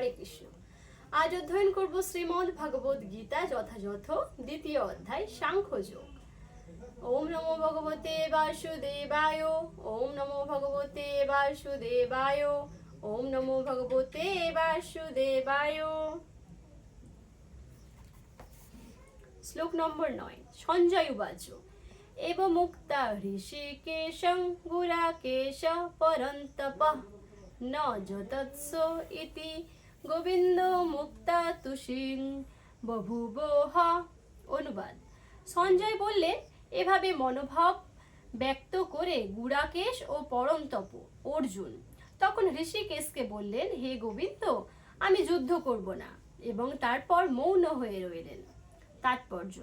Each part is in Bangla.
হরে কৃষ্ণ। আজ অধ্যয়ন করব শ্রীমদ্ ভগবদ গীতা, যথাযথ দ্বিতীয় অধ্যায় সাংখ্যযোগ। ওম নমো ভগবতে বাসুদেবায়, ওম নমো ভগবতে বাসুদেবায়, ওম নমো ভগবতে বাসুদেবায়। শ্লোক নম্বর 9। সঞ্জয় উবাচ এব মুক্তা ঋষিকেশং গুরাকেশ পরন্তপঃ ন যতৎস ইতি গোবিন্দ মুক্তা তুষিং বভুবহ। অনুবাদ: সঞ্জয় বললেন, এভাবে মনোভাব ব্যক্ত করে গুরাকেশ ও পরন্তপ অর্জুন তখন ঋষিকেশকে বললেন, হে গোবিন্দ, আমি যুদ্ধ করব না, এবং তারপর মৌন হয়ে রইলেন। তাৎপর্য: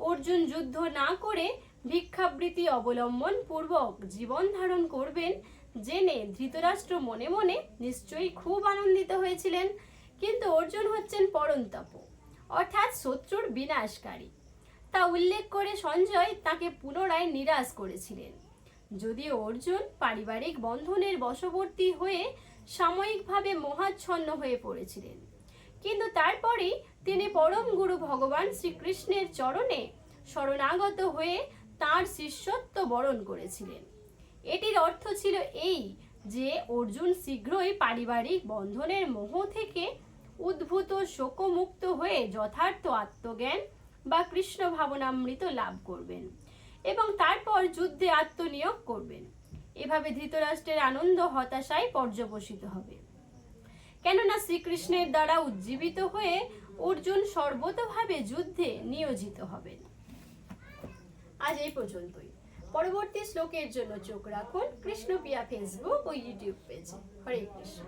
অর্জুন যুদ্ধ না করে ভিক্ষাবৃত্তি অবলম্বন পূর্বক জীবন ধারণ করবেন জেনে ধৃতরাষ্ট্র মনে মনে নিশ্চয়ই খুব আনন্দিত হয়েছিলেন। কিন্তু অর্জুন হচ্ছেন পরন্তপ, অর্থাৎ শত্রুর বিনাশকারী। তা উল্লেখ করে সঞ্জয় তাকে পুনরায় নিরাশ করেছিলেন। যদিও অর্জুন পারিবারিক বন্ধনের বশবর্তী হয়ে সাময়িকভাবে মোহাচ্ছন্ন হয়ে পড়েছিলেন, কিন্তু তারপরেই তিনি পরম গুরু ভগবান শ্রীকৃষ্ণের চরণে শরণাগত হয়ে তাঁর শিষ্যত্ব বরণ করেছিলেন। এটির অর্থ ছিল এই যে অর্জুন শীঘ্রই পারিবারিক বন্ধনের মোহ থেকে উদ্ভূত শোকমুক্ত হয়ে যথার্থ আত্মজ্ঞান বা কৃষ্ণ ভাবনামৃত লাভ করবেন এবং তারপর যুদ্ধে আত্মনিয়োগ করবেন। এভাবে ধৃতরাষ্ট্রের আনন্দ হতাশায় পর্যবসিত হবে, কেননা শ্রীকৃষ্ণের দ্বারা উজ্জীবিত হয়ে অর্জুন সর্বতোভাবে যুদ্ধে নিয়োজিত হবেন। আজ এই পর্যন্তই। পরবর্তী শ্লোকের জন্য চোখ রাখুন কৃষ্ণপ্রিয়া ফেসবুক ও ইউটিউব পেজে। হরে কৃষ্ণ।